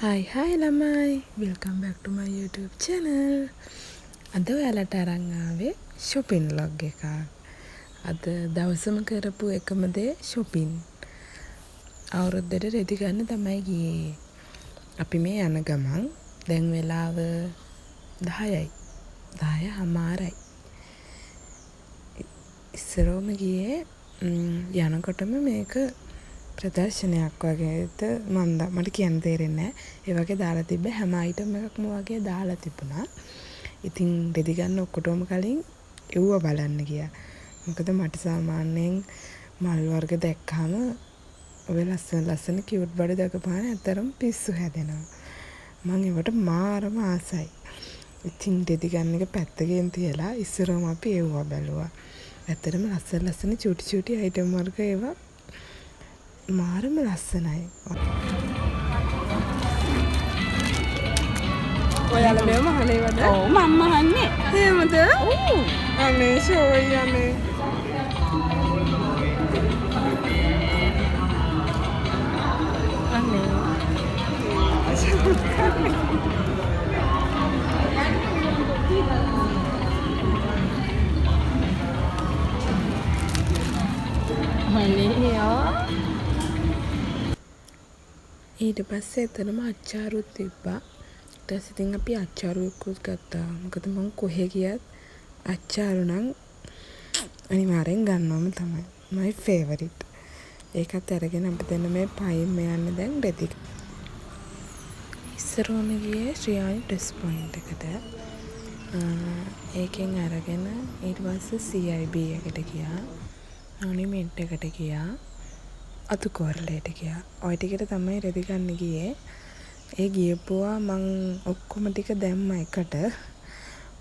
Hi ළමයි, welcome back to my YouTube channel. අද ඔයාලට අරන් ආවේ shopping vlog එකක්. අද දවසම කරපු එකම දේ shopping. අවුරුද්දට රෙදි ගන්න තමයි ගියේ. අපි මේ යන ගමන් දැන් වෙලාව 10යි. 10:00යි. ඉස්සරෝම ගියේ යනකොටම මේක ප්‍රදර්ශනයක් වගේද මට කියන්න තේරෙන්නේ නැහැ. ඒ වගේ දාලා තිබ්බ හැම අයිටම් එකක්ම වගේ දාලා තිබුණා. ඉතින් රෙදි ගන්න ඔක්කොටම කලින් එව්ව බලන්න ගියා. මොකද මට සාමාන්‍යයෙන් මල් වර්ග දැක්කම ඔය ලස්සන කියුට් බඩ දකපාන ඇතරම් පිස්සු හැදෙනවා. මම ඒවට මාරම ආසයි. ඉතින් රෙදි ගන්න එක පැත්තකින් තියලා ඉස්සරම අපි එව්ව බැලුවා. ඇතරම ලස්සන චූටි අයිටම් වර්ග ඒවා මාරම ලස්සනයි. ඔයාලා මේව මහනේවද? ඔව් මම මහන්නේ. එහෙමද? ඔව්. අනේ ෂෝයි අනේ. ඊට පස්සේ එතනම අච්චාරුත් තිබ්බා. ඊට පස්සේ ඉතින් අපි අච්චාරුවකුත් ගත්තා. මොකද මම කොහෙ ගියත් අච්චාරු නම් අනිවාර්යෙන් ගන්නවම තමයි. my favorite. ඒකත් අරගෙන අපි දැන් මේ පයින් යන්න දැන් රෙදි. ඉස්සරෝම ගියේ ශ්‍රියානි ඩ්‍රෙස් පොයින්ට් එකට. ඒකෙන් අරගෙන ඊට පස්සේ CIB එකට ගියා. ඔනිමෙන්ට් එකට ගියා. අතු කෝරළේට ගියා. ওই ටිකට තමයි රෙදි ගන්න ගියේ. ඒ ගියපුවා මං ඔක්කොම ටික දැම්ම එකට.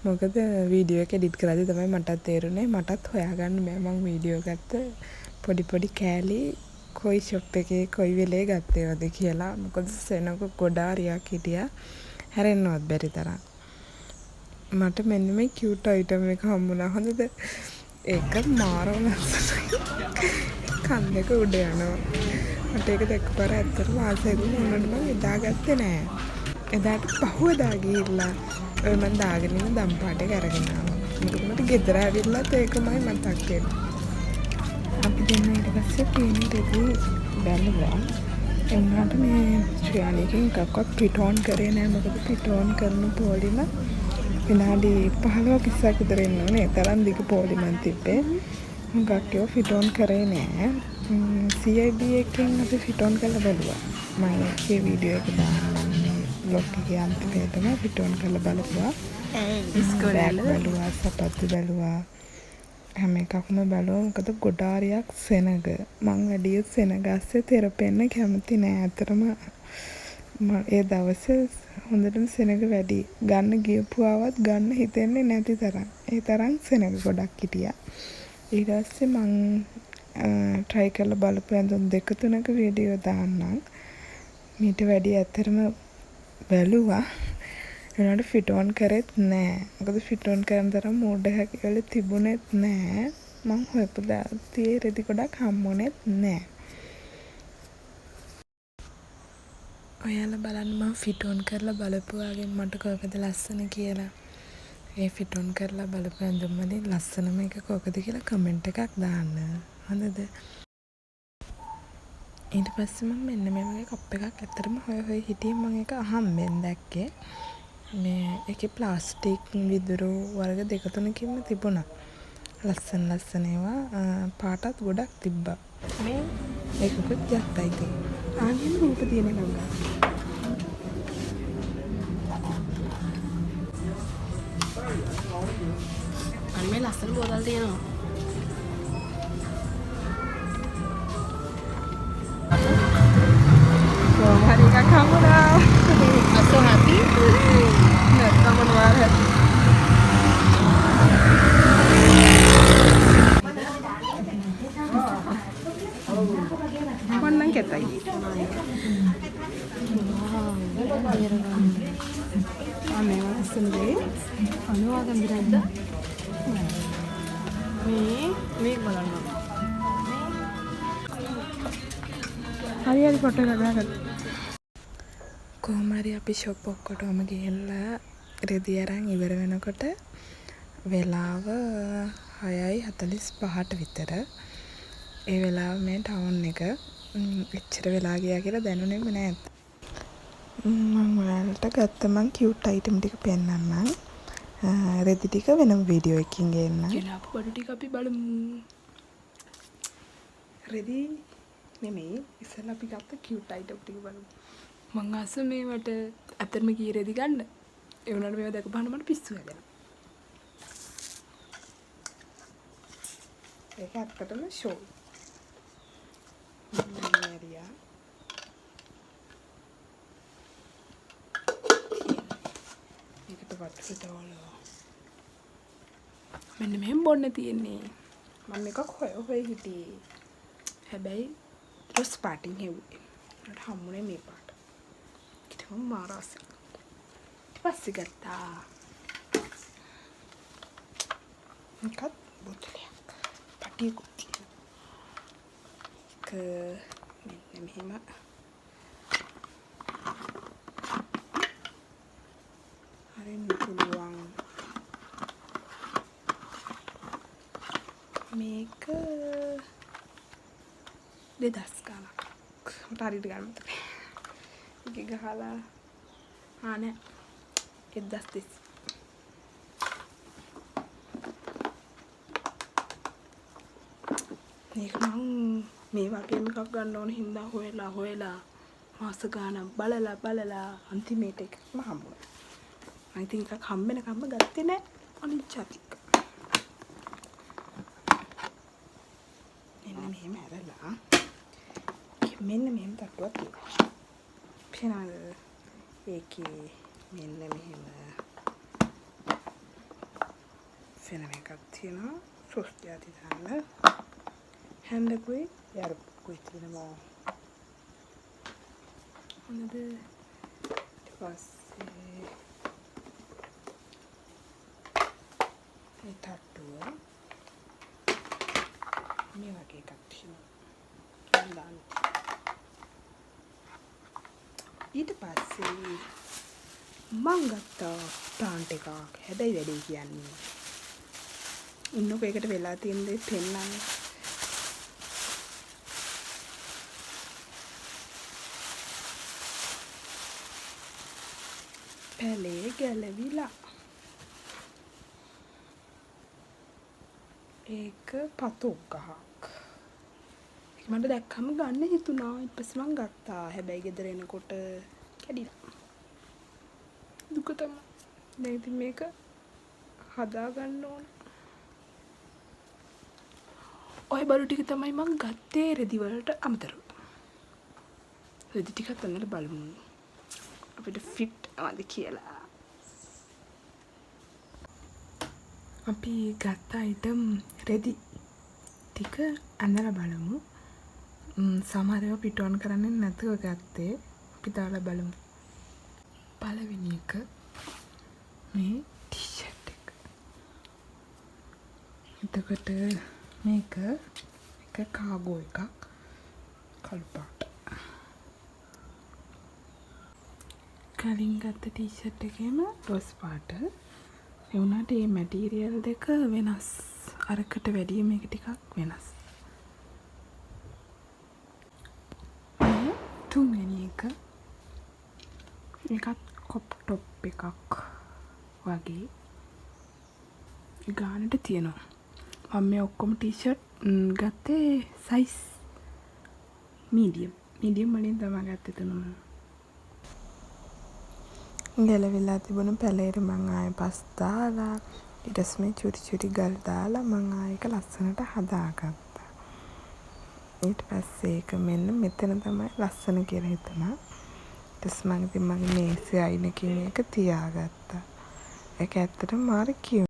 මොකද වීඩියෝ එක එඩිට් කරද්දී තමයි මටත් තේරුනේ මටත් හොයාගන්න බෑ මං වීඩියෝ ගත්ත පොඩි කෑලි කොයි ෂොප් එකේ කොයි වෙලේ ගත්තේවද කියලා. මොකද සෙනඟ ගොඩාරියක් හිටියා. හැරෙන්නවත් බැරි තරම්. මට මෙන්න මේ කියුට් අයිටම් එක හම්බුණා. හොඳද? ඒක මාරම ලස්සනයි. කන් දෙක උඩ යනවා. මට ඒක දැක්කපාර ඇත්තටම ආසයි වුණා. මොනවද මම එදාගත්තේ නෑ. එදාට පහුවදා ගිහිල්ලා ඔය මම දාගෙන ඉන්න දම් පාට එක අරගෙන ආවා. මොකද මට ගෙදර ඇවිල්ලත් ඒකමයි මතක් වෙන්නේ. අපි දෙන්න ඊට පස්සේ පේන්නේ රෙදි බැලුවා. එන්නට මේ ශ්‍රියානිකින් එකක්වත් පිට ඕන් කරේ නෑ. මොකද පිට ඕන් කරන පොලිම විනාඩි 15ක් 20ක් විතර ඉන්න ඕනේ. තරම් දිග පොලි මන් තිබ්බේ. මොකක් ඒවා ෆිට ඕන් කරේ නෑ. CIB එකෙන් අපි ෆිට ඕන් කරලා බලුවා. මම ඒ වීඩියෝ එක දාන්නම් බ්ලොග් එකේ අන්තිමේටම ෆිට ඕන් කරලා බලපුවා. ඉස්කෝලේ බලුවා, සපත්තු බලුවා. හැම එකක්ම බලුවා. මොකද ගොඩාරියක් සෙනඟ. මං වැඩි සෙනඟ ඇස්සේ තෙරපෙන්න කැමති නෑ. අතරම ඒ දවසේ හොඳටම සෙනඟ වැඩි. ගන්න ගියපුවාවත් ගන්න හිතෙන්නේ නැති තරම්. ඒ තරම් සෙනඟ ගොඩක් හිටියා. ඊට පස්සේ මං try කරලා බලපු ඇඳුම් 2-3ක වීඩියෝ දාන්නම්. මීට වැඩි ඇත්තටම බැලුවා. ඒනට ෆිට ඕන් කරෙත් නෑ. මොකද ෆිට ඕන් කරන තරම් මූඩ් එකක් වල තිබුණෙත් නෑ. මං හොයපු දාතියේ රෙදි ගොඩක් හම්බුනේත් නෑ. ඔයාලා බලන්න මම ෆිට ඕන් කරලා බලපුවාගෙන් මට කොහොමද ලස්සන කියලා. ඒ ෆිට ඕන් කරලා බලපු ඇඳුම් වලින් ලස්සනම එක කොහොමද කියලා කමෙන්ට් එකක් දාන්න. හොඳද? ඊට පස්සේ මම මෙන්න මේ වගේ කප් එකක් ඇත්තටම හොය හිටියේ. මම ඒක අහම්බෙන් දැක්කේ. මේ ඒකේ ප්ලාස්ටික් විදුරු වර්ග 2-3කින්ම තිබුණා. ලස්සන ඒවා පාටත් ගොඩක් තිබ්බා. මේ ඒකකුත් ගත්තා ඉතින්. ආයෙත් රූප තියෙන එකක් ගත්තා. අන්න මේ ලස්සන බෝතල් තියෙනවා. කොහොමද එකක් හම්බුණා. I'm so happy. නැත්තම් මොනවාර හැටි. කොන්නම් කැතයි. අනේ වස්සනේ අනුවාද මිරද්ද මේ බලන්න. හරි ෆොටෝ එකක් ගන්න. කොහොම හරි අපි ෂොප් ඔක්කොටම ගිහිල්ලා රෙදි අරන් ඉවර වෙනකොට වෙලාව 6:45ට විතර. ඒ වෙලාව මේ ටවුන් එක එච්චර වෙලා ගියා කියලා දැනුනේම නෑ. මම ඔයාලට ගත්ත මං කියුට් අයිටම් ටික පෙන්නන්නම්. රෙදි ටික වෙනම වීඩියෝ එකකින් ගේන්නම්. ගෙනාපු බඩු ටික අපි බලමු. රෙදි නෙමෙයි ඉස්සෙල්ලා අපි ගත්ත කියුට් අයිටම් ටික බලමු. මං ආස මේවට ඇත්තටම කී රෙදි ගන්න. ඒ වුණාට මේවා දැකපහම මට පිස්සු හැදෙනවා. ඒක ඇත්තටම ෂෝ. මේරියා මේකට වට්ටු දාලා මෙන්න මෙහෙම බොන්න තියෙන්නේ. මම එකක් හොය හිටියේ. හැබැයි රොස් පාටින් හෙව්වේ. මට හම්බුනේ මේ පාට. ඒක මම මාරාස. ඊපස්සේ ගත්තා. එකත් බොතලයක්. පටියකුත් තියෙනවා. මෙන්න මෙහෙම. හරින්න පුළුවන්. මේක 2000 ගානක්. මට හරියට ගන්න මතක නෑ. ඒක ගහලා නෑ 1200. මේක මං මේ වගේම එකක් ගන්න ඕන හින්දා හොයලා මාස ගානක් බලලා අන්තිමේට එකක්ම හම්බුණා. මම ඉතින් එකක් හම්බෙනකම්ම ගත්තේ නෑ අනිච්චතික. මෙන්න මෙහෙම ඇරලා මෙන්න මෙහෙම තට්ටුවක් තියෙනවා. පේනවද? ඒකේ මෙන්න මෙහෙම ෆෙනම එකක් තියෙනවා. සොස් ජාති දාන්න. හැන්ඩකුයි යරුකුයි තියෙනවා. හොඳද? ඊට පස්සේ ඒ තට්ටුව මේ වගේ එකක් තියෙනවා. ඊට පස්සේ මං ගත්තා ප්ලාන්ට් එකක්. හැබැයි වැඩේ කියන්නේ ඉන්නකෝ ඒකට වෙලා තියෙන දේ පෙන්නන්න. පැලේ ගැලවිලා. ඒක පතොක් ගහක්. ඒක මට දැක්කම ගන්න හිතුණා. ඊට පස්සේ මං ගත්තා. හැබැයි ගෙදර එනකොට කැඩිලා. දුක තමයි. දැන් ඉතින් මේක හදා ගන්න ඕන. ඔය බඩු ටික තමයි මං ගත්තේ රෙදි වලට අමතරව. රෙදි ටිකත් අන්නට බලමු. අපිට ෆිට් ආවද කියලා. අපි ගත්ත අයිටම් රෙදි ටික අඳලා බලමු. සමහර ඒවා පිට ඔන් කරන්නේ නැතුව ගත්තේ. අපි දාලා බලමු. පළවෙනි එක මේ ටී-ෂර්ට් එක. එතකොට මේක කාගෝ එකක් කළු පාට. කලින් ගත්ත ටී-ෂර්ට් එකේම රොස් පාට. ඒ වුණාට මේ මැටීරියල් දෙක වෙනස්. අරකට වැඩිය මේක ටිකක් වෙනස්. මේ තුන්වෙනි එක ඒකත් කොප් টොප් එකක් වගේ ගානට තියෙනවා. මම මේ ඔක්කොම ටී-ෂර්ට් ගත්තේ සයිස් මීඩියම් වලින් තමයි ගත්තේ තුනම. ගැලවිලා තිබුණු පැලේට මං ආයෙ පස් දාලා ඊට පස්සේ මේ චුටි ගල් දාලා මං ආයෙ ඒක ලස්සනට හදාගත්තා. ඊට පස්සේ ඒක මෙන්න මෙතන තමයි ලස්සන කියලා හිතුණා. ඊට පස්සේ මං ඉතින් මගේ මේසේ අයිනකින් ඒක තියාගත්තා. ඒක ඇත්තටම මාර කියුට්.